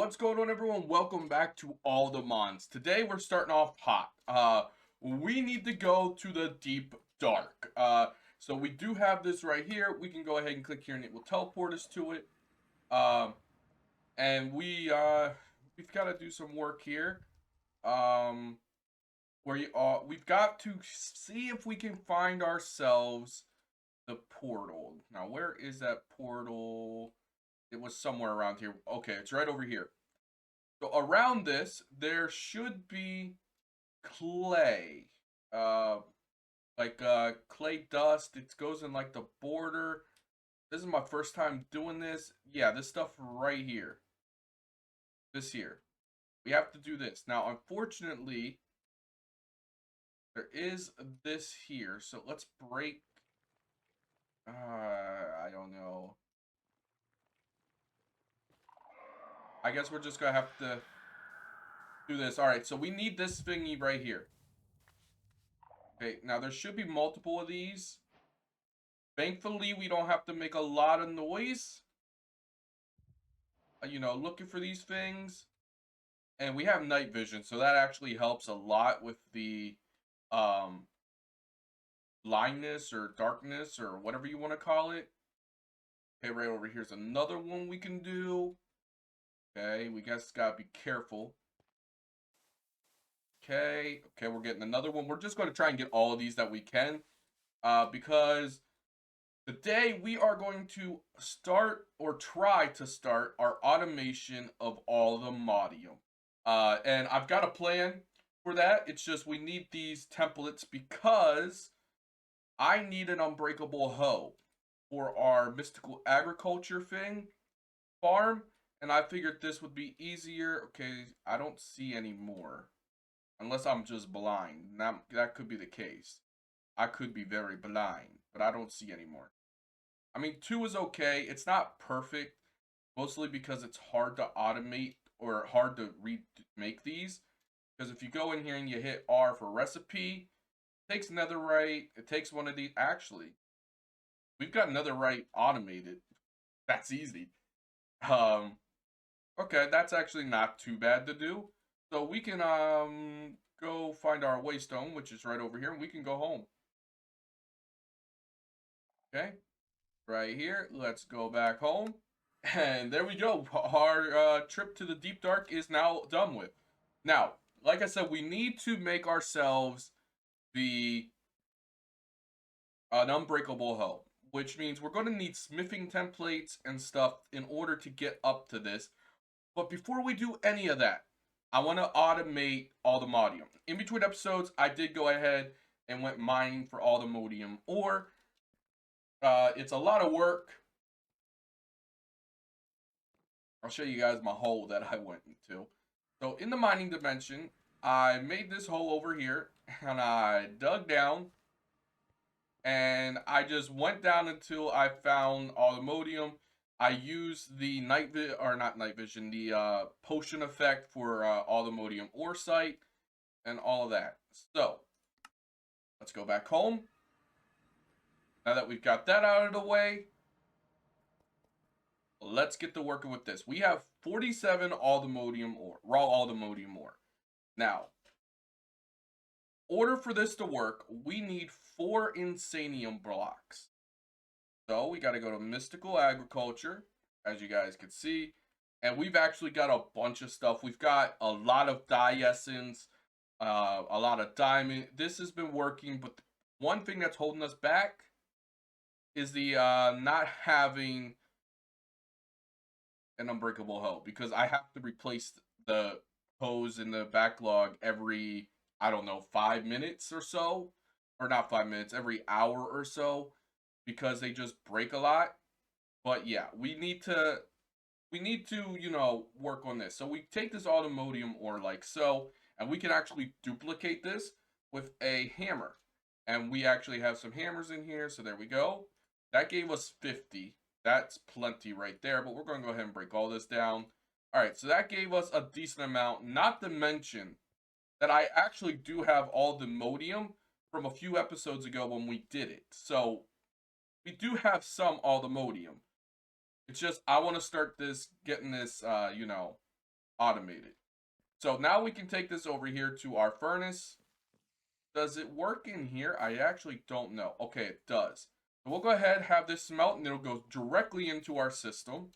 What's going on, everyone? Welcome back to All the Mons. Today we're starting off hot. We need to go to the deep dark. So we do have this right here. We can go ahead and click here and it will teleport us to it. Um, and we've got to do some work here. Um, we've got to see if we can find ourselves the portal. Now, where is that portal? It was somewhere around here. Okay, it's right over here. So around this, there should be clay. Uh, clay dust. It goes in like the border. This is my first time doing this. Yeah, this stuff right here. This here. We have to do this. Now, unfortunately, there is this here. So let's break. I don't know. I guess we're just gonna have to do this. All right, so we need this thingy right here. Okay, now there should be multiple of these. Thankfully, we don't have to make a lot of noise, looking for these things. And we have night vision, so that actually helps a lot with the um, blindness or darkness or whatever you want to call it. Okay, right over here's another one we can do. Okay, we just gotta be careful. Okay, we're getting another one. We're just going to try and get all of these that we can, because today we are going to start or try to start our automation of Allthemodium. And I've got a plan for that. It's just we need these templates because I need an unbreakable hoe for our mystical agriculture farm. And I figured this would be easier. Okay, I don't see any more. Unless I'm just blind. That could be the case. I could be very blind, but I don't see any more. I mean, 2 is okay. It's not perfect, mostly because it's hard to automate or hard to remake these. Because if you go in here and you hit R for recipe, it takes netherite. It takes one of these. Actually, we've got netherite automated. That's easy. Okay, that's actually not too bad to do. So we can go find our waystone, which is right over here, and we can go home. Okay, right here. Let's go back home. And there we go. Our trip to the deep dark is now done with. Now, like I said, we need to make ourselves an unbreakable hoe, which means we're going to need smithing templates and stuff in order to get up to this. But before we do any of that, I want to automate Allthemodium. In between episodes, I did go ahead and went mining for Allthemodium ore. It's a lot of work. I'll show you guys my hole that I went into. So in the mining dimension, I made this hole over here, and I dug down, and I just went down until I found Allthemodium. I used the the potion effect for Allthemodium ore site and all of that. So let's go back home. Now that we've got that out of the way, let's get to working with this. We have 47 Allthemodium ore, raw Allthemodium ore. Now, order for this to work, we need 4 insanium blocks. So we got to go to mystical agriculture, as you guys can see. And we've actually got a bunch of stuff. We've got a lot of dye essence, a lot of diamond. This has been working, but one thing that's holding us back is the not having an unbreakable hoe, because I have to replace the hose in the backlog every, I don't know, 5 minutes or so. Or not 5 minutes, every hour or so, because they just break a lot. But yeah, we need to, work on this. So we take this Allthemodium ore like so, and we can actually duplicate this with a hammer. And we actually have some hammers in here, so there we go. That gave us 50. That's plenty right there, but we're going to go ahead and break all this down. All right, so that gave us a decent amount, not to mention that I actually do have Allthemodium from a few episodes ago when we did it. So we do have some Allthemodium. It's just I want to start getting this, automated. So now we can take this over here to our furnace. Does it work in here? I actually don't know. Okay, it does. So we'll go ahead, have this smelt, and it'll go directly into our system.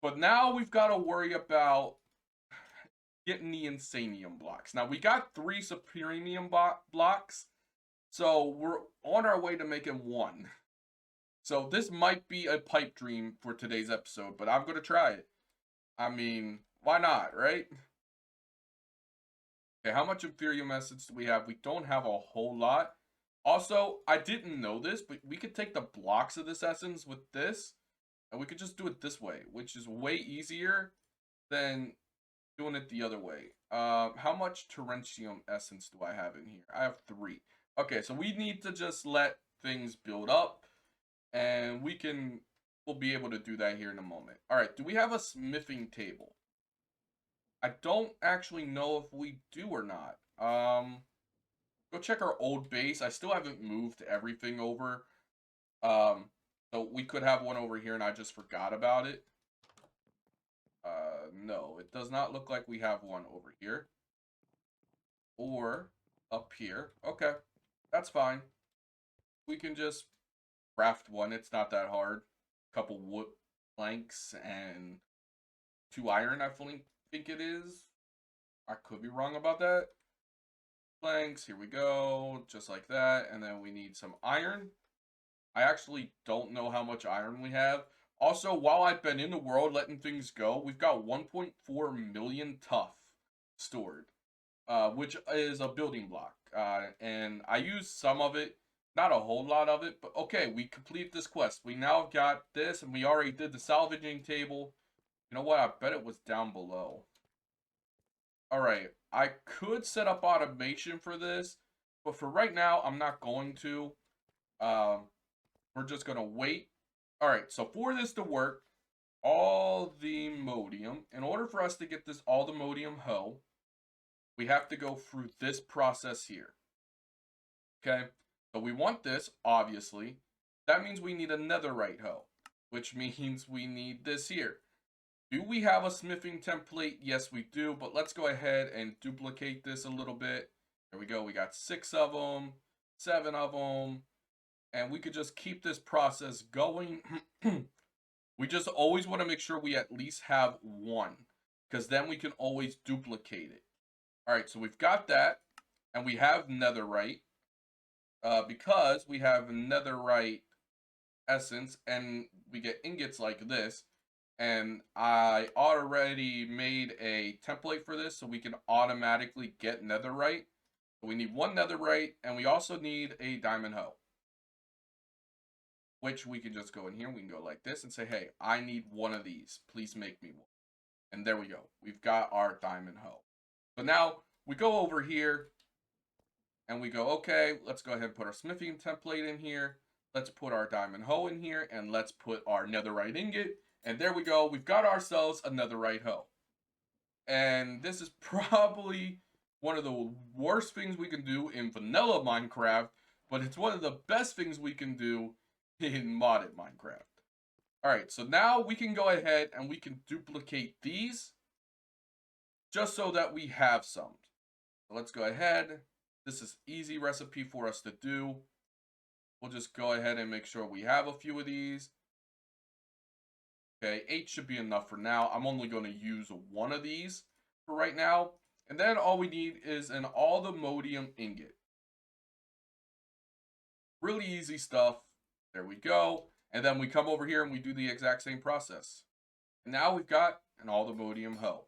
But now we've got to worry about getting the Insanium blocks. Now, we got 3 Supremium blocks, so we're on our way to making 1. So this might be a pipe dream for today's episode, but I'm going to try it. I mean, why not, right? Okay, how much Ethereum Essence do we have? We don't have a whole lot. Also, I didn't know this, but we could take the blocks of this essence with this, and we could just do it this way, which is way easier than doing it the other way. How much Torrentium Essence do I have in here? I have 3. Okay, so we need to just let things build up, and we'll be able to do that here in a moment. All right, do we have a smithing table? I don't actually know if we do or not. Go check our old base. I still haven't moved everything over. So we could have one over here and I just forgot about it. No, it does not look like we have one over here. Or up here. Okay, that's fine. We can just craft one. It's not that hard. Couple wood planks and 2 iron, I think it is. I could be wrong about that. Planks, here we go, just like that. And then we need some iron. I actually don't know how much iron we have. Also, while I've been in the world letting things go, we've got 1.4 million tough stored, which is a building block. And I used some of it, not a whole lot of it, but okay, we completed this quest. We now got this, and we already did the salvaging table. You know what? I bet it was down below. All right, I could set up automation for this, but for right now, I'm not going to. We're just going to wait. All right, so for this to work, Allthemodium, in order for us to get this Allthemodium hoe, we have to go through this process here. Okay, so we want this, obviously. That means we need a netherite hoe, which means we need this here. Do we have a smithing template? Yes, we do, but let's go ahead and duplicate this a little bit. There we go. We got 6 of them, 7 of them, and we could just keep this process going. We just always want to make sure we at least have 1, because then we can always duplicate it. All right, so we've got that, and we have netherite, because we have netherite essence, and we get ingots like this. And I already made a template for this so we can automatically get netherite. So we need 1 netherite, and we also need a diamond hoe, which we can just go in here. We can go like this and say, hey, I need 1 of these. Please make me 1. And there we go. We've got our diamond hoe. So now we go over here and we go, okay, let's go ahead and put our smithing template in here. Let's put our diamond hoe in here, and let's put our netherite ingot. And there we go. We've got ourselves a netherite hoe. And this is probably one of the worst things we can do in vanilla Minecraft, but it's one of the best things we can do in modded Minecraft. Alright, so now we can go ahead and we can duplicate these just so that we have some. So let's go ahead. This is easy recipe for us to do. We'll just go ahead and make sure we have a few of these. Okay, 8 should be enough for now. I'm only going to use 1 of these for right now. And then all we need is an Allthemodium ingot. Really easy stuff. There we go. And then we come over here and we do the exact same process. And now we've got an Allthemodium hoe,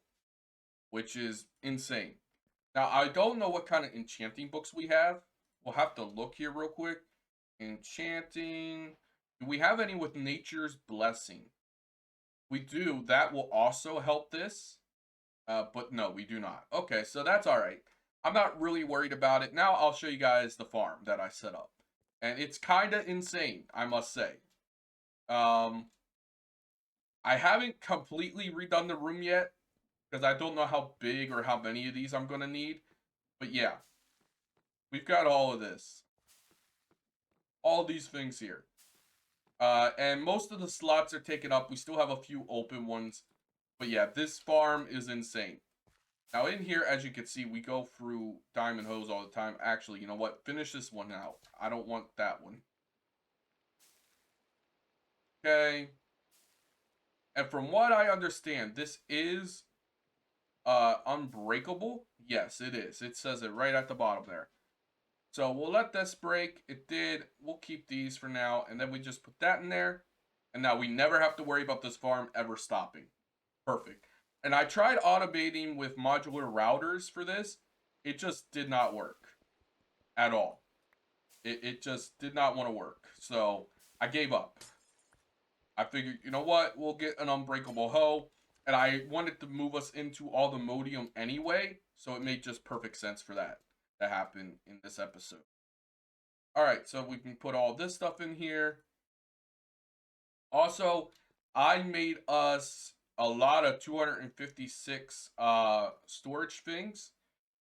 which is insane. Now, I don't know what kind of enchanting books we have. We'll have to look here real quick. Enchanting. Do we have any with Nature's Blessing? We do. That will also help this. But no, we do not. Okay, so that's all right. I'm not really worried about it. Now I'll show you guys the farm that I set up. And it's kind of insane, I must say. I haven't completely redone the room yet, because I don't know how big or how many of these I'm going to need. But yeah, we've got all of this. All these things here. And most of the slots are taken up. We still have a few open ones. But yeah, this farm is insane. Now in here, as you can see, we go through diamond hose all the time. Actually, you know what? Finish this one out. I don't want that one. Okay. And from what I understand, this is unbreakable. Yes, it is. It says it right at the bottom there. So we'll let this break. It did. We'll keep these for now. And then we just put that in there. And now we never have to worry about this farm ever stopping. Perfect. And I tried automating with modular routers for this. It just did not work at all. It just did not want to work. So I gave up. I figured, you know what? We'll get an unbreakable hoe. And I wanted to move us into Allthemodium anyway. So it made just perfect sense for that to happen in this episode. Alright, so we can put all this stuff in here. Also, I made us a lot of 256 storage things,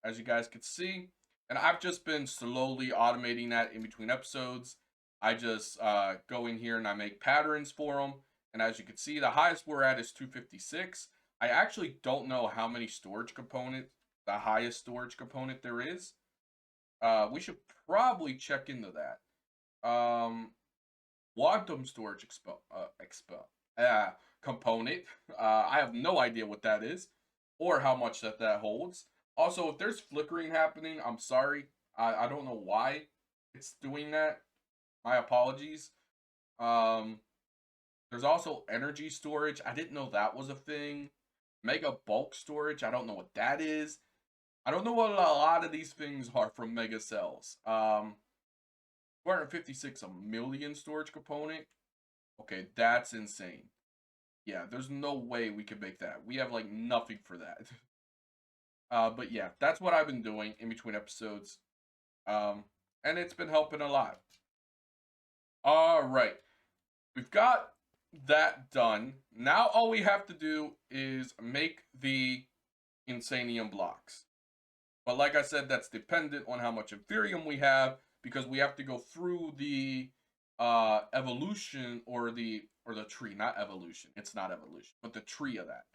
as you guys can see. And I've just been slowly automating that in between episodes. I just go in here and I make patterns for them. And as you can see, the highest we're at is 256. I actually don't know how many storage components, the highest storage component there is. We should probably check into that. Quantum storage component. I have no idea what that is or how much that holds. Also, if there's flickering happening, I'm sorry. I don't know why it's doing that. My apologies. There's also energy storage. I didn't know that was a thing. Mega bulk storage. I don't know what that is. I don't know what a lot of these things are from Mega Cells. 456 a million storage component. Okay, that's insane. Yeah, there's no way we could make that. We have like nothing for that. But yeah, that's what I've been doing in between episodes. And it's been helping a lot. All right. We've got that done. Now all we have to do is make the Insanium blocks. But like I said, that's dependent on how much Ethereum we have, because we have to go through the evolution or the tree, not evolution. It's not evolution, but the tree of that.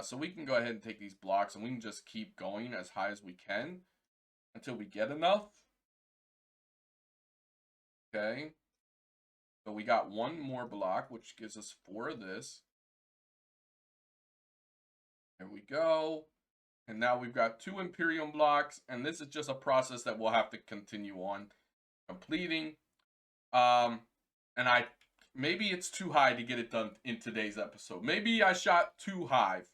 So we can go ahead and take these blocks and we can just keep going as high as we can until we get enough. Okay. So we got one more block, which gives us 4 of this. There we go. And now we've got 2 Imperium blocks, and this is just a process that we'll have to continue on completing. And maybe it's too high to get it done in today's episode. Maybe I shot too high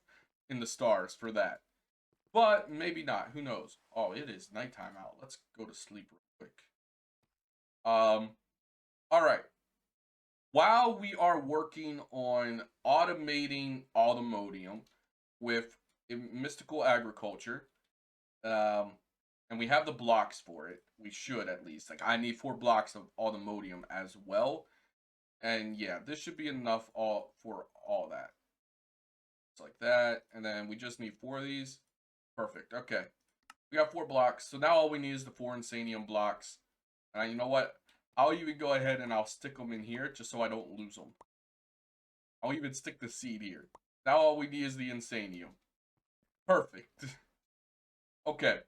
in the stars for that. But maybe not. Who knows? Oh, it is nighttime out. Let's go to sleep real quick. Alright. While we are working on automating Allthemodium with mystical agriculture, and we have the blocks for it. We should at least. Like, I need 4 blocks of Allthemodium as well. And yeah, this should be enough for all that. It's like that. And then we just need 4 of these. Perfect. Okay. We got 4 blocks. So now all we need is the 4 Insanium blocks. And you know what? I'll even go ahead and I'll stick them in here just so I don't lose them. I'll even stick the seed here. Now all we need is the Insanium. Perfect. Okay.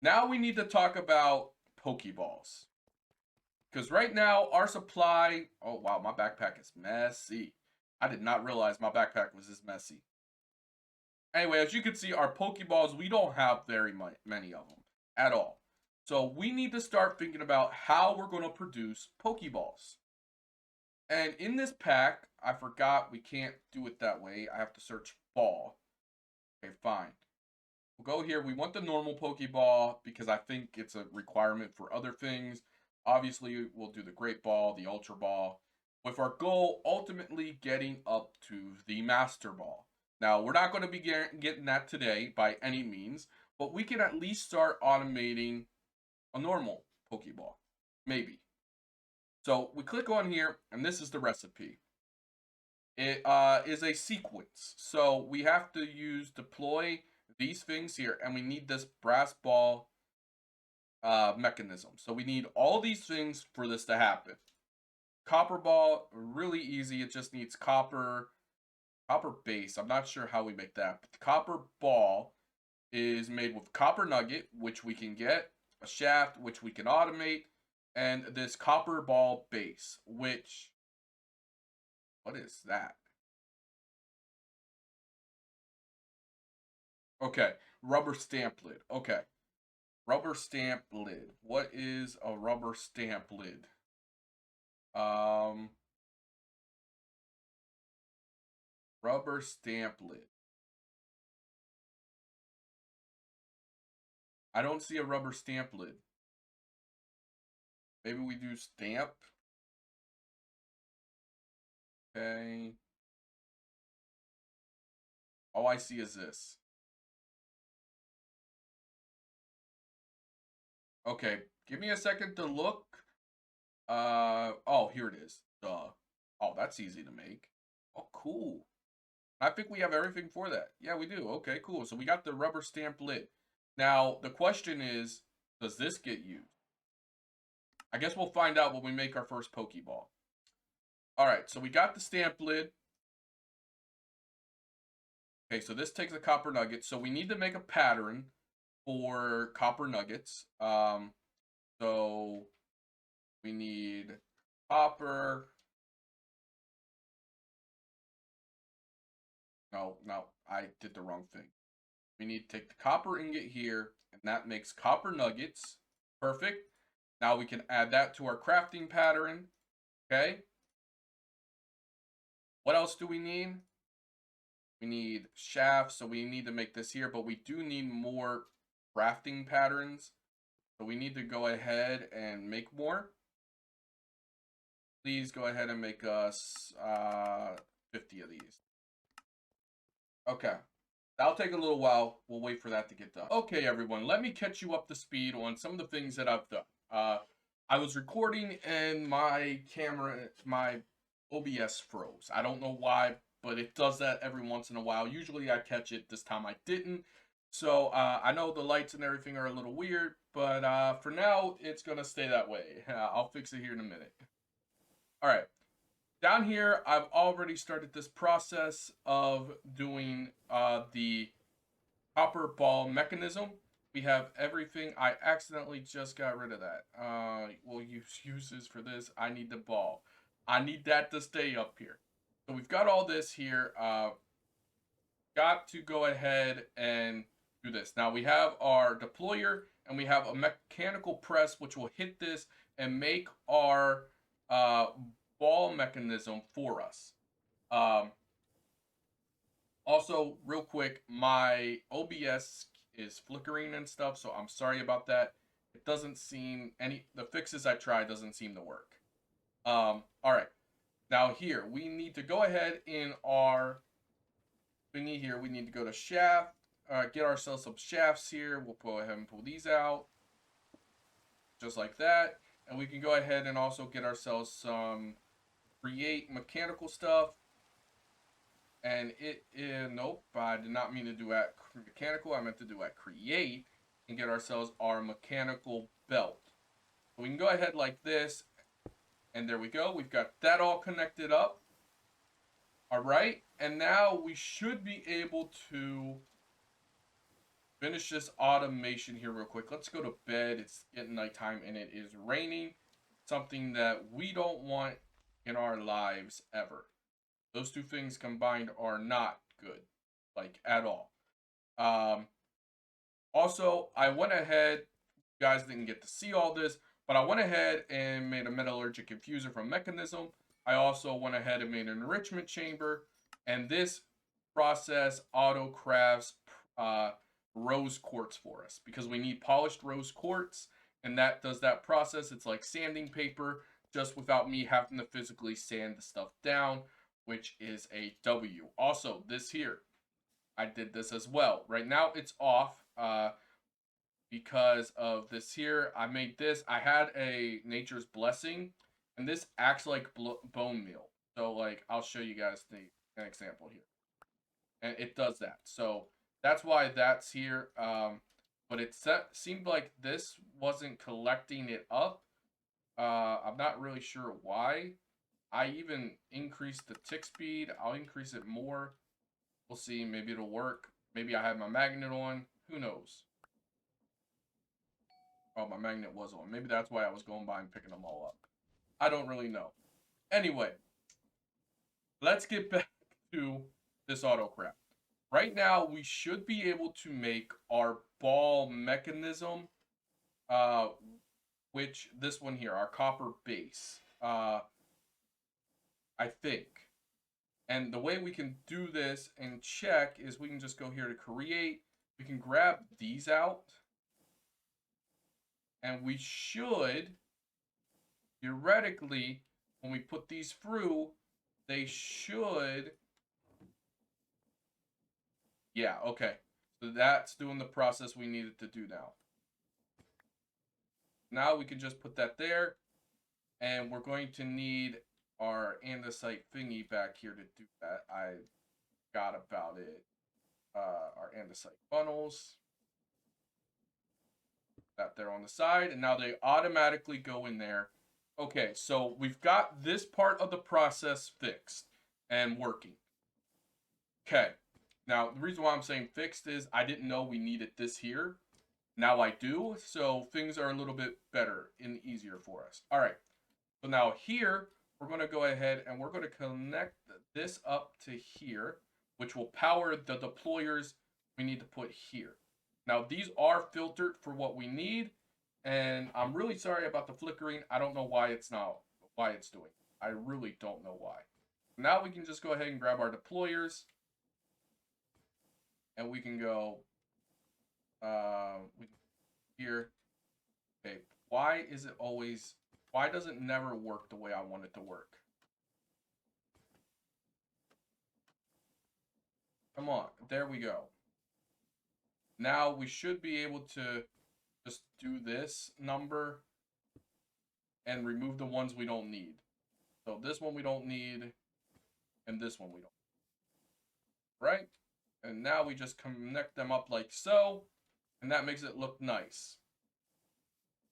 Now we need to talk about Pokeballs. Because right now, our supply... Oh, wow, my backpack is messy. I did not realize my backpack was this messy. Anyway, as you can see, our Pokeballs, we don't have very many of them at all. So we need to start thinking about how we're going to produce Pokeballs. And in this pack, I forgot we can't do it that way. I have to search ball. Okay, fine. We'll go here. We want the normal Pokeball because I think it's a requirement for other things. Obviously, we'll do the Great Ball, the Ultra Ball, with our goal ultimately getting up to the Master Ball. Now, we're not going to be getting that today by any means, but we can at least start automating a normal Pokeball. Maybe. So, we click on here, and this is the recipe. It is a sequence. So, we have to deploy these things here, and we need this brass ball mechanism. So we need all these things for this to happen. Copper ball, really easy. It just needs copper, Copper base. I'm not sure how we make that. But the copper ball is made with copper nugget, which we can get, a shaft, which we can automate, and this copper ball base, which, what is that? Okay, rubber stamp lid. Okay, rubber stamp lid. What is a rubber stamp lid? Um, Rubber stamp lid. I don't see a rubber stamp lid. Maybe we do stamp. Okay. All I see is this. Okay, give me a second to look. Oh, here it is. Duh. Oh, that's easy to make. Oh, cool. I think we have everything for that. Yeah, we do. Okay, cool. So we got the rubber stamp lid. Now, the question is, does this get used? I guess we'll find out when we make our first Pokeball. All right, so we got the stamp lid. Okay, so this takes a copper nugget. So we need to make a pattern for copper nuggets. So we need copper. No, I did the wrong thing. We need to take the copper ingot here, and that makes copper nuggets. Perfect. Now we can add that to our crafting pattern. Okay. What else do we need? We need shafts, so we need to make this here, but we do need more crafting patterns. So we need to go ahead and make more. Please go ahead and make us 50 of these. Okay. That'll take a little while. We'll wait for that to get done. Okay, everyone, let me catch you up to speed on some of the things that I've done. I was recording and my camera, my OBS froze. I don't know why, but it does that every once in a while. Usually I catch it. This time I didn't. So I know the lights and everything are a little weird, but for now, it's going to stay that way. I'll fix it here in a minute. All right. Down here, I've already started this process of doing the copper ball mechanism. We have everything. I accidentally just got rid of that. We'll use this for this. I need the ball. I need that to stay up here. So we've got all this here. Got to go ahead and do this. Now we have our deployer and we have a mechanical press which will hit this and make our ball mechanism for us. Also, real quick, my OBS is flickering and stuff, so I'm sorry about that. It doesn't seem the fixes I tried doesn't seem to work. All right. Now here, we need to go ahead in our thingy here. We need to go to shaft, get ourselves some shafts here. We'll go ahead and pull these out just like that. And we can go ahead and also get ourselves some create mechanical stuff. And nope, I did not mean to do at mechanical. I meant to do at create and get ourselves our mechanical belt. So we can go ahead like this. And there we go. We've got that all connected up. All right. And now we should be able to finish this automation here real quick. Let's go to bed. It's getting nighttime and it is raining. Something that we don't want in our lives ever. Those two things combined are not good, like at all. Also, I went ahead, you guys didn't get to see all this, but I went ahead and made a metallurgic infuser from Mechanism. I also went ahead and made an enrichment chamber, and this process auto crafts rose quartz for us because we need polished rose quartz, and that does that process. It's like sanding paper, just without me having to physically sand the stuff down, which is a W. Also, this here, I did this as well. Right now, it's off because of this here. I made this. I had a Nature's Blessing, and this acts like bone meal. So, like, I'll show you guys an example here. And it does that. So, that's why that's here. But it seemed like this wasn't collecting it up. I'm not really sure why. I even increased the tick speed. I'll increase it more. We'll see. Maybe it'll work. Maybe I have my magnet on. Who knows? Oh, my magnet was on. Maybe that's why I was going by and picking them all up. I don't really know. Anyway, let's get back to this autocraft. Right now, we should be able to make our ball mechanism, which this one here, our copper base, I think. And the way we can do this and check is we can just go here to create. We can grab these out. And we should, theoretically, when we put these through, they should... Yeah, okay. So that's doing the process we needed to do now. Now we can just put that there. And we're going to need our andesite thingy back here to do that. I forgot about it. Our andesite funnels. That there on the side. And now they automatically go in there. Okay, so we've got this part of the process fixed and working. Okay. Now, the reason why I'm saying fixed is I didn't know we needed this here. Now I do, so things are a little bit better and easier for us. All right, so now here, we're going to go ahead and we're going to connect this up to here, which will power the deployers we need to put here. Now, these are filtered for what we need, and I'm really sorry about the flickering. I don't know why it's doing. I really don't know why. Now we can just go ahead and grab our deployers. And we can go here. Okay, why does it never work the way I want it to work? Come on, there we go. Now we should be able to just do this number and remove the ones we don't need. So this one we don't need, and this one we don't. Right? And now we just connect them up like so, and that makes it look nice.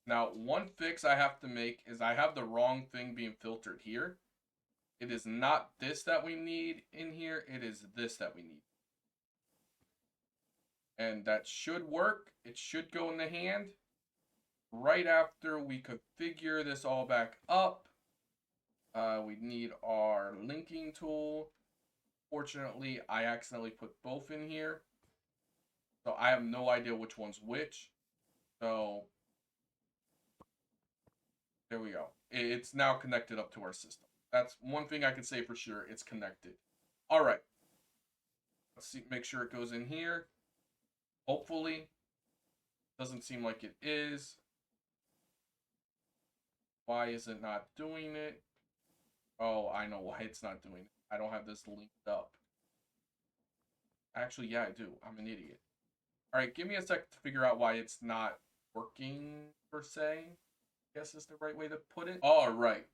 Now, one fix I have to make is I have the wrong thing being filtered here. It is not this that we need in here, it is this that we need. And that should work. It should go in the hand. Right after we configure this all back up, we need our linking tool. Fortunately, I accidentally put both in here. So I have no idea which one's which. So there we go. It's now connected up to our system. That's one thing I can say for sure. It's connected. All right. Let's see. Make sure it goes in here. Hopefully. Doesn't seem like it is. Why is it not doing it? Oh, I know why it's not doing it. I don't have this linked up. Actually, yeah, I do. I'm an idiot. All right, give me a sec to figure out why it's not working, per se. I guess is the right way to put it. All right.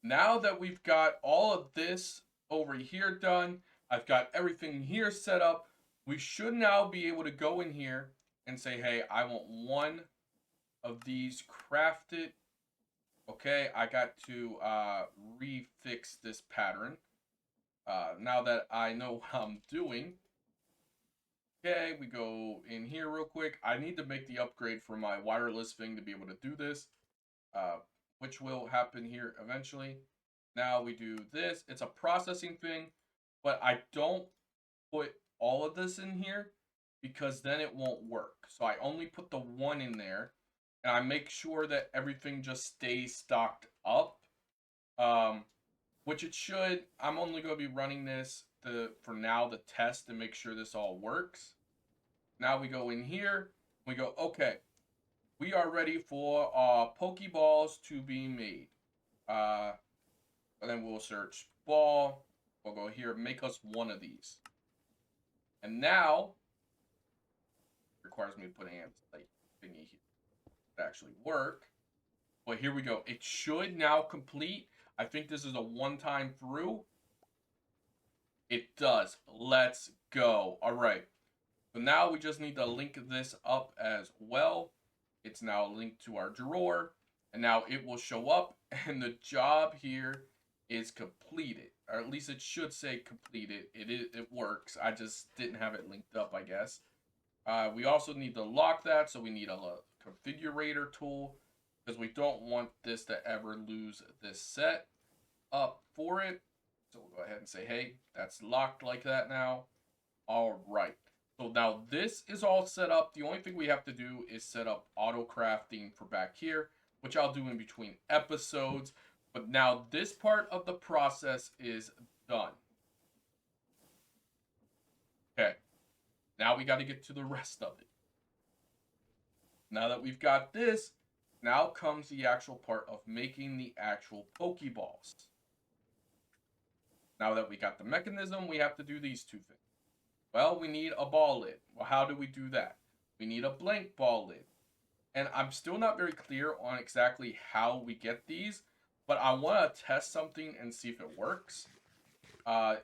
Now that we've got all of this over here done, I've got everything here set up, we should now be able to go in here and say, hey, I want one of these crafted. Okay, I got to refix this pattern. Now that I know what I'm doing. Okay, we go in here real quick. I need to make the upgrade for my wireless thing to be able to do this, which will happen here eventually. Now we do this. It's a processing thing, but I don't put all of this in here because then it won't work. So I only put the one in there, and I make sure that everything just stays stocked up, which it should. I'm only going to be running this for now, the test, to make sure this all works. Now we go in here. We go, okay, we are ready for our Pokeballs to be made. And then we'll search ball. We'll go here, make us one of these. And now, it requires me to put an like thingy here to actually work. But here we go. It should now complete. I think this is a one-time through. It does. Let's go. All right. So now we just need to link this up as well. It's now linked to our drawer. And now it will show up. And the job here is completed, or at least it should say completed. It works. I just didn't have it linked up, I guess. We also need to lock that, so we need a configurator tool because we don't want this to ever lose this set up for it. So we'll go ahead and say, hey, that's locked like that now. All right. So now this is all set up. The only thing we have to do is set up auto crafting for back here, which I'll do in between episodes. But now this part of the process is done. Okay. Now we got to get to the rest of it. Now that we've got this, now comes the actual part of making the actual Pokeballs. Now that we got the mechanism, we have to do these two things. Well, we need a ball lid. Well, how do we do that? We need a blank ball lid. And I'm still not very clear on exactly how we get these, but I want to test something and see if it works.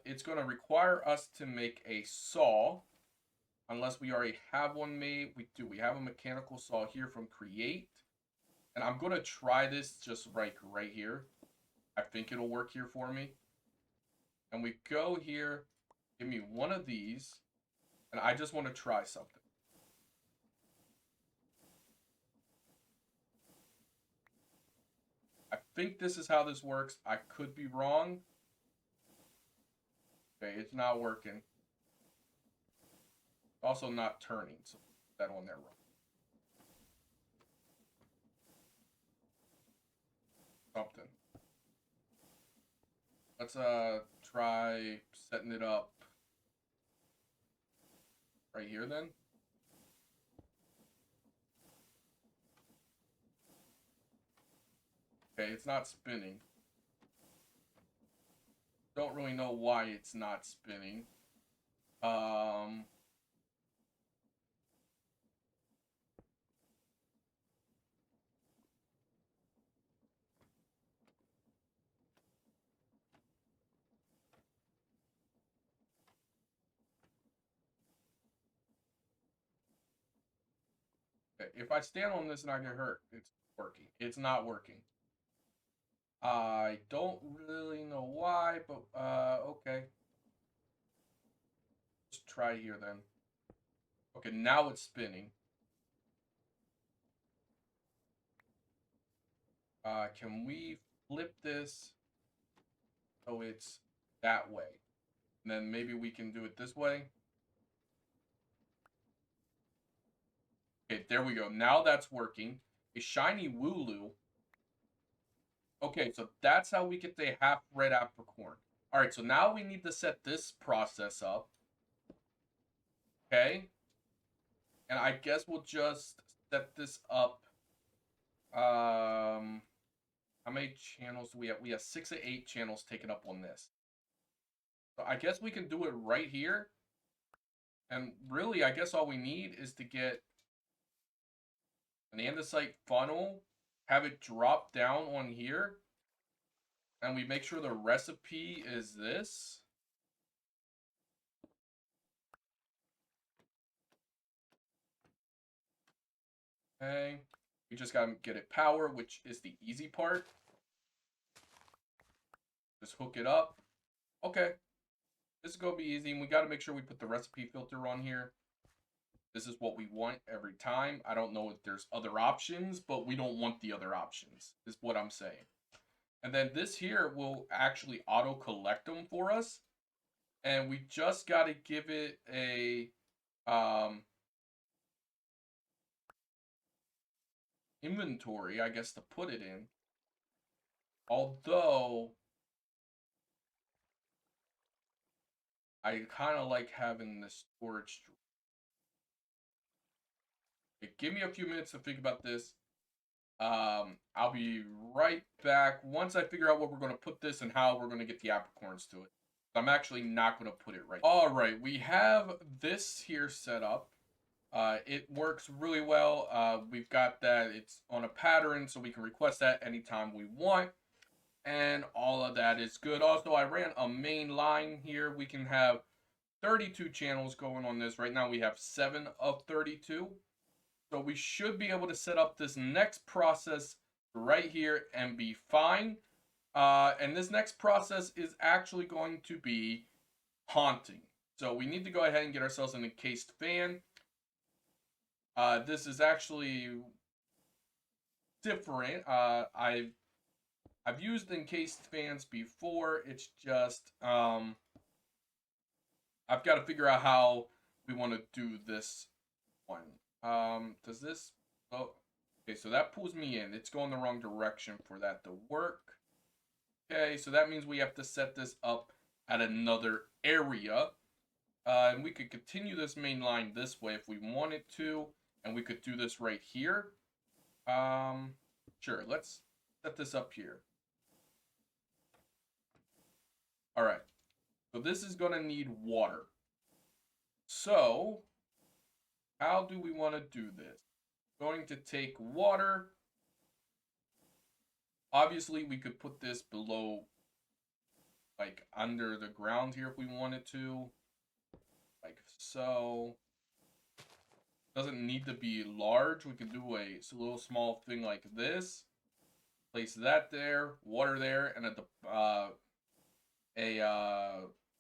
It's going to require us to make a saw, unless we already have one made. We do. We have a mechanical saw here from Create. And I'm going to try this just right here. I think it'll work here for me. And we go here, give me one of these, and I just want to try something. I think this is how this works. I could be wrong. Okay, it's not working. Also not turning, so put that on there wrong. Something. Let's try setting it up right here then. Okay, it's not spinning. Don't really know why it's not spinning. Okay, if I stand on this and I get hurt, it's working. It's not working. I don't really know why, but okay. Let's try here then. Okay, now it's spinning. Can we flip this so it's that way? And then maybe we can do it this way. Okay, there we go. Now that's working. A shiny Wooloo. Okay, so that's how we get the half red apricorn. All right, so now we need to set this process up. Okay. And I guess we'll just set this up. How many channels do we have? We have 6 of 8 channels taken up on this. So I guess we can do it right here. And really, I guess all we need is to get an andesite funnel, have it drop down on here, and we make sure the recipe is this. Okay, we just gotta get it power, which is the easy part. Just hook it up. Okay, this is gonna be easy, and we gotta make sure we put the recipe filter on here. This is what we want every time. I don't know if there's other options, but we don't want the other options, is what I'm saying. And then this here will actually auto collect them for us. And we just got to give it a inventory, I guess, to put it in. Although I kind of like having the storage. Okay, give me a few minutes to think about this. I'll be right back once I figure out what we're going to put this and how we're going to get the apricorns to it. I'm actually not going to put it right. All right, we have this here set up. It works really well. We've got that. It's on a pattern, so we can request that anytime we want. And all of that is good. Also, I ran a main line here. We can have 32 channels going on this. Right now, we have 7 of 32. So we should be able to set up this next process right here and be fine. And this next process is actually going to be haunting. So we need to go ahead and get ourselves an encased fan. This is actually different. I've used encased fans before. It's just I've got to figure out how we want to do this one. Does this? Oh, okay. So that pulls me in. It's going the wrong direction for that to work. Okay, so that means we have to set this up at another area. And we could continue this main line this way if we wanted to. And we could do this right here. Sure, let's set this up here. Alright, so this is going to need water. So, how do we want to do this? Going to take water. Obviously, we could put this below, like, under the ground here if we wanted to. Like so. Doesn't need to be large. We can do a little small thing like this. Place that there, water there, and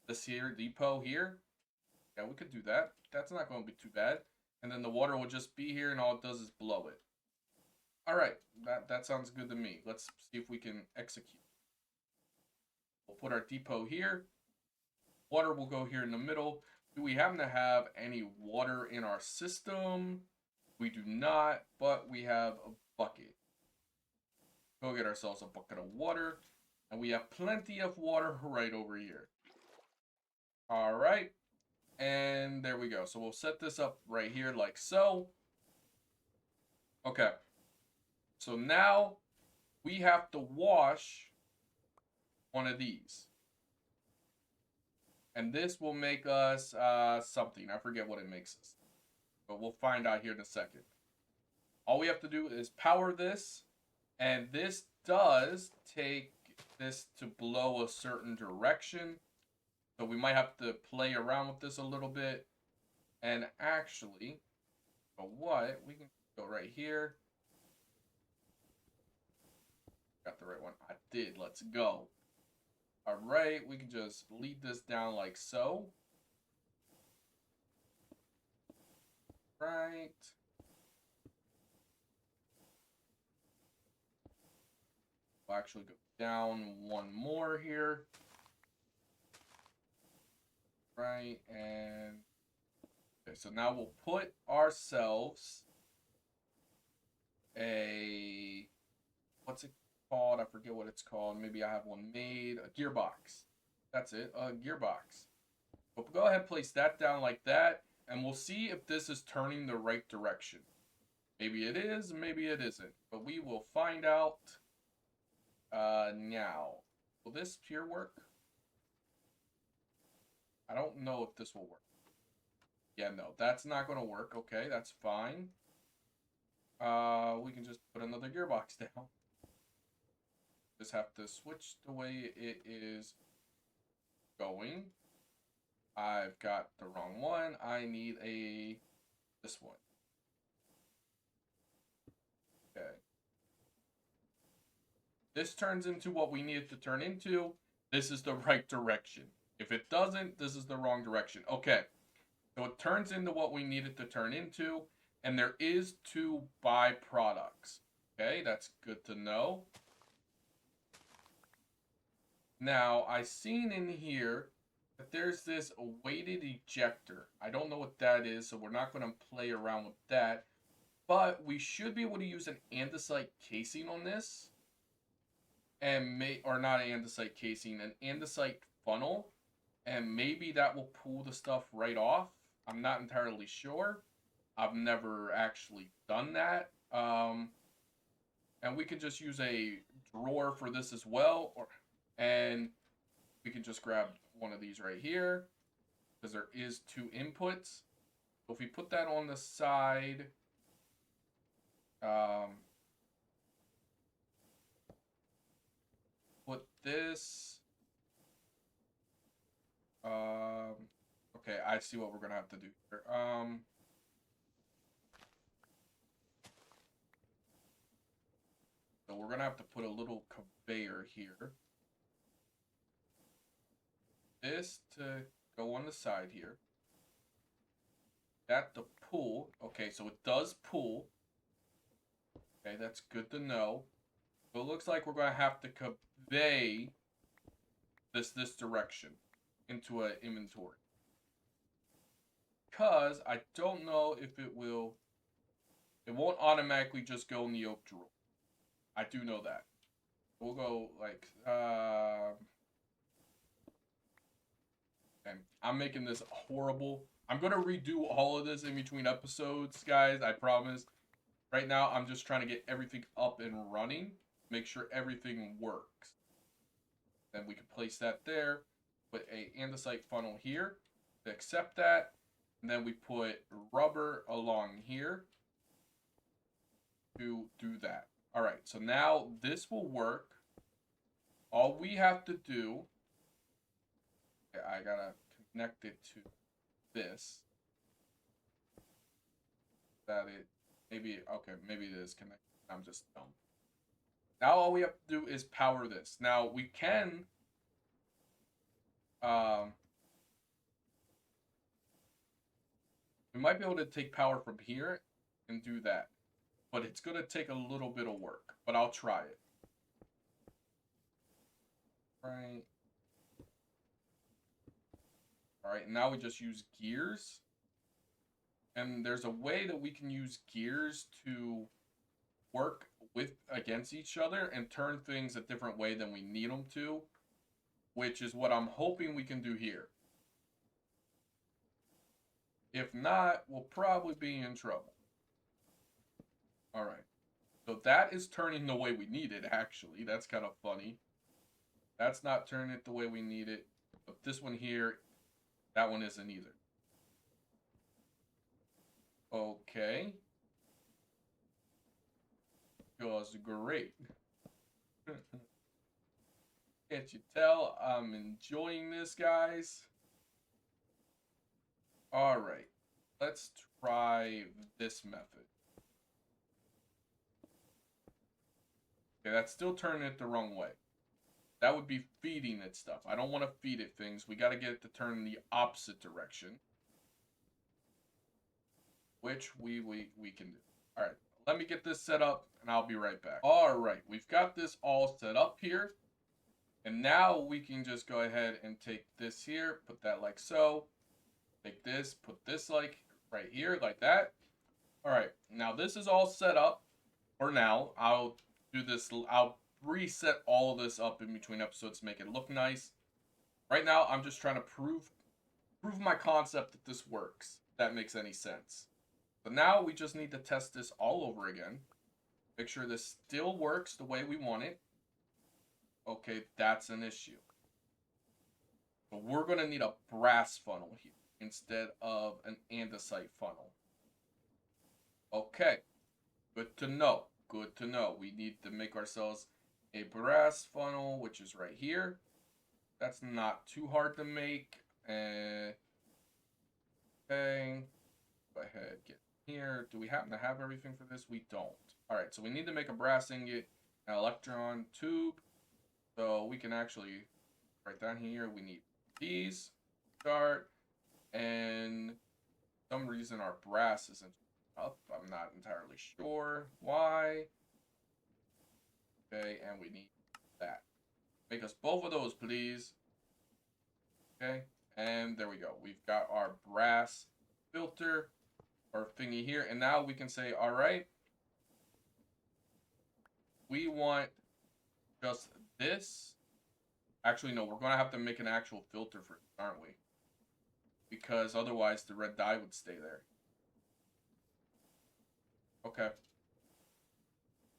this here depot here. Yeah, we could do that. That's not going to be too bad. And then the water will just be here, and all it does is blow it. All right, that sounds good to me. Let's see if we can execute. We'll put our depot here. Water will go here in the middle. Do we happen to have any water in our system? We do not, but we have a bucket. Go get ourselves a bucket of water. And we have plenty of water right over here. All right. And there we go. So we'll set this up right here like so. Okay. So now we have to wash one of these. And this will make us something. I forget what it makes us. But we'll find out here in a second. All we have to do is power this. And this does take this to blow a certain direction. So we might have to play around with this a little bit. And actually, but what? We can go right here. Got the right one. I did. Let's go. Alright, we can just lead this down like so. Right. We'll actually go down one more here. Right, and okay, so now we'll put ourselves a, what's it called? I forget what it's called. Maybe I have one made. A gearbox. That's it, a gearbox. But go ahead and place that down like that, and we'll see if this is turning the right direction. Maybe it is, maybe it isn't. But we will find out now. Will this here work? I don't know if this will work. Yeah, no, that's not going to work. Okay, that's fine. We can just put another gearbox down. Just have to switch the way it is going. I've got the wrong one. I need this one. Okay. This turns into what we need it to turn into. This is the right direction. If it doesn't, this is the wrong direction. Okay. So it turns into what we need it to turn into. And there is 2 byproducts. Okay, that's good to know. Now, I seen in here that there's this weighted ejector. I don't know what that is, so we're not going to play around with that. But we should be able to use an andesite casing on this. Or not an andesite casing, an andesite funnel. And maybe that will pull the stuff right off. I'm not entirely sure. I've never actually done that. And we could just use a drawer for this as well. And we can just grab one of these right here. Because there is 2 inputs. So if we put that on the side. Put this. Okay, I see what we're gonna have to do here. So we're gonna have to put a little conveyor here. This to go on the side here. That to pull. Okay, so it does pull. Okay, that's good to know. So it looks like we're going to have to convey this direction into an inventory. Because I don't know if it will... It won't automatically just go in the oak drawer. I do know that. We'll go like... and I'm making this horrible. I'm going to redo all of this in between episodes, guys. I promise. Right now, I'm just trying to get everything up and running. Make sure everything works. Then we can place that there. Put a andesite funnel here to accept that. And then we put rubber along here to do that. All right, so now this will work. All we have to do... I gotta connect it to this. That it... Maybe... Okay, maybe it is connected. I'm just dumb. Now all we have to do is power this. Now we can... we might be able to take power from here and do that. But it's going to take a little bit of work. But I'll try it. Right. Alright, now we just use gears. And there's a way that we can use gears to work against each other and turn things a different way than we need them to. Which is what I'm hoping we can do here. If not, we'll probably be in trouble. Alright. So that is turning the way we need it, actually. That's kind of funny. That's not turning it the way we need it. But this one here, that one isn't either. Okay. Goes great. Can't you tell I'm enjoying this, guys? Alright. Let's try this method. Okay, that's still turning it the wrong way. That would be feeding it stuff. I don't want to feed it things. We got to get it to turn in the opposite direction. Which we can do. Alright, let me get this set up and I'll be right back. Alright, we've got this all set up here. And now we can just go ahead and take this here, put that like so. Take this, put this like right here, like that. Alright, now this is all set up for now. I'll do this, I'll reset all of this up in between episodes to make it look nice. Right now, I'm just trying to prove my concept that this works. If that makes any sense. But now we just need to test this all over again. Make sure this still works the way we want it. Okay, that's an issue. But we're going to need a brass funnel here instead of an andesite funnel. Okay, good to know. Good to know. We need to make ourselves a brass funnel, which is right here. That's not too hard to make. Okay. Go ahead, get here. Do we happen to have everything for this? We don't. Alright, so we need to make a brass ingot, an electron tube. So we can actually write down here. We need these. Start. And for some reason our brass isn't up. I'm not entirely sure why. Okay, and we need that. Make us both of those, please. Okay, and there we go. We've got our brass filter or thingy here. And now we can say, all right, we want just this. Actually, no, we're going to have to make an actual filter for it, aren't we? Because otherwise the red dye would stay there. Okay.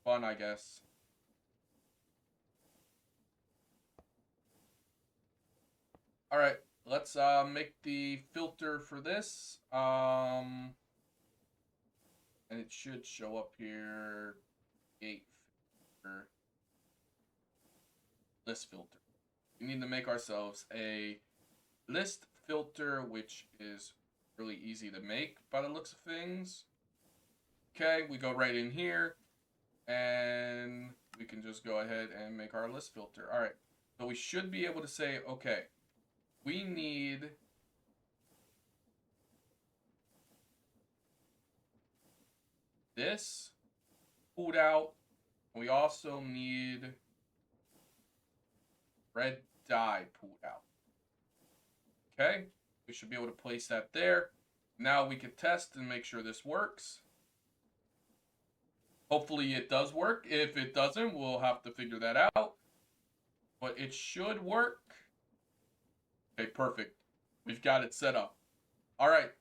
Fun, I guess. Alright, let's make the filter for this. And it should show up here. Gate filter. List filter. We need to make ourselves a list filter, which is really easy to make by the looks of things. Okay, we go right in here. And we can just go ahead and make our list filter. All right, so we should be able to say, okay, we need this pulled out. We also need red dye pulled out. Okay, we should be able to place that there. Now we can test and make sure this works. Hopefully it does work. If it doesn't, we'll have to figure that out. But it should work. Okay, perfect. We've got it set up. All right.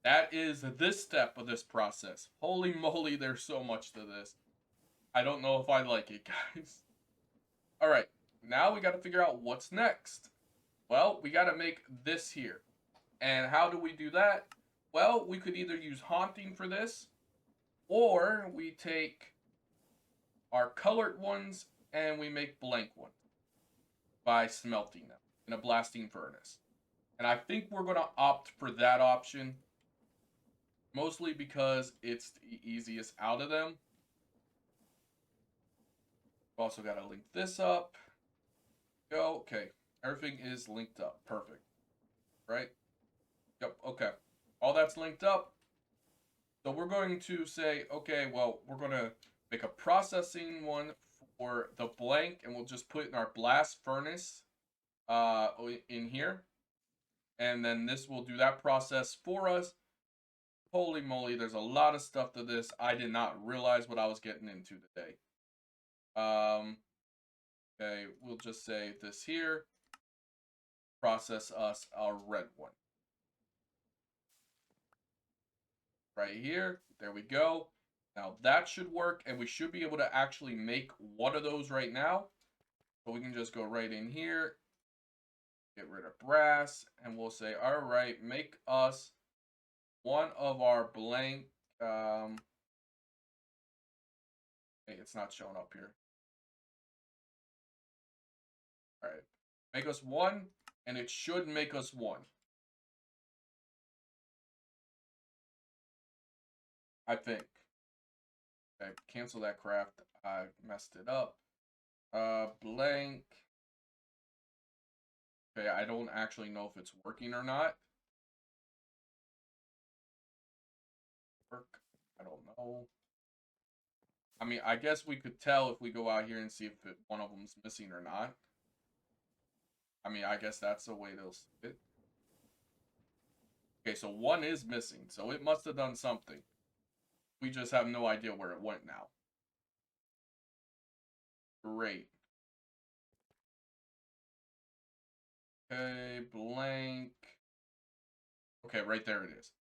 That is this step of this process. Holy moly, there's so much to this. I don't know if I like it, guys. All right, now we got to figure out what's next. Well, we got to make this here. And how do we do that? Well, we could either use haunting for this, or we take our colored ones and we make blank ones by smelting them in a blasting furnace. And I think we're going to opt for that option, mostly because it's the easiest out of them. We've also got to link this up. Go. Okay. Everything is linked up. Perfect. Right? Yep. Okay. All that's linked up. So we're going to say, okay, well, we're going to make a processing one for the blank, and we'll just put it in our blast furnace in here. And then this will do that process for us. Holy moly, there's a lot of stuff to this. I did not realize what I was getting into today. Okay, we'll just say this here. Process us our red one. Right here. There we go. Now that should work, and we should be able to actually make one of those right now. So we can just go right in here, get rid of brass, and we'll say, all right, make us one of our blank. Hey, it's not showing up here. All right, make us one, and it should make us one. I think. Okay, cancel that craft. I messed it up. Blank. Okay, I don't actually know if it's working or not. Work. I don't know. I mean, I guess we could tell if we go out here and see if one of them's missing or not. I mean, I guess that's the way they'll see it. Okay, so one is missing, so it must have done something. We just have no idea where it went now. Great. Okay, blank. Okay, right there it is.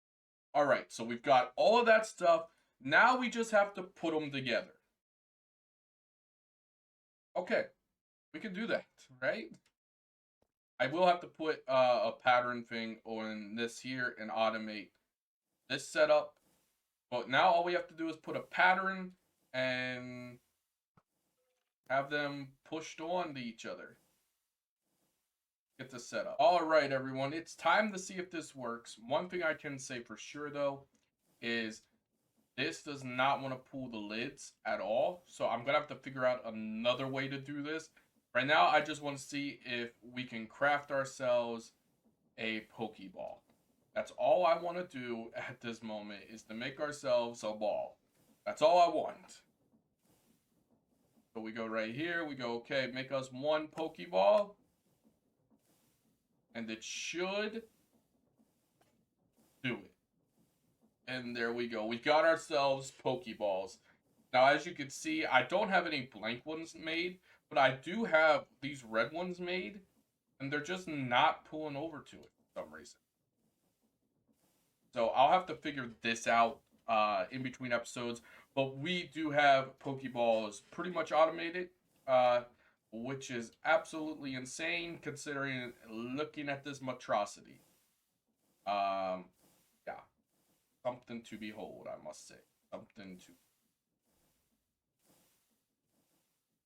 All right, so we've got all of that stuff. Now we just have to put them together. Okay, we can do that, right? I will have to put a pattern thing on this here and automate this setup. But now all we have to do is put a pattern and have them pushed on to each other. Get this set up. All right, everyone, it's time to see if this works. One thing I can say for sure, though, is this does not want to pull the lids at all. So I'm going to have to figure out another way to do this. Right now, I just want to see if we can craft ourselves a Pokeball. That's all I want to do at this moment, is to make ourselves a ball. That's all I want. So we go right here. We go, okay, make us one Pokeball. And it should do it. And there we go. We got ourselves Pokeballs. Now, as you can see, I don't have any blank ones made, but I do have these red ones made, and they're just not pulling over to it for some reason. So I'll have to figure this out in between episodes. But we do have Pokeballs pretty much automated, which is absolutely insane considering looking at this monstrosity. Yeah, something to behold, I must say. Something to.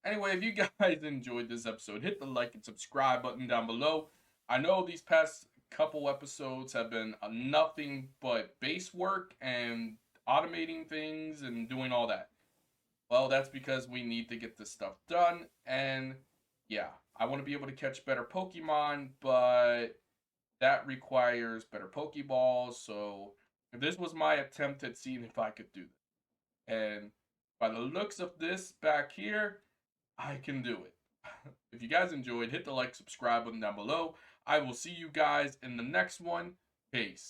Anyway, if you guys enjoyed this episode, hit the like and subscribe button down below. I know these past couple episodes have been nothing but base work and automating things and doing all that. Well, that's because we need to get this stuff done. And yeah, I want to be able to catch better Pokemon, but that requires better Pokeballs. So this was my attempt at seeing if I could do this. And by the looks of this back here, I can do it. If you guys enjoyed, hit the like, subscribe button down below. I will see you guys in the next one. Peace.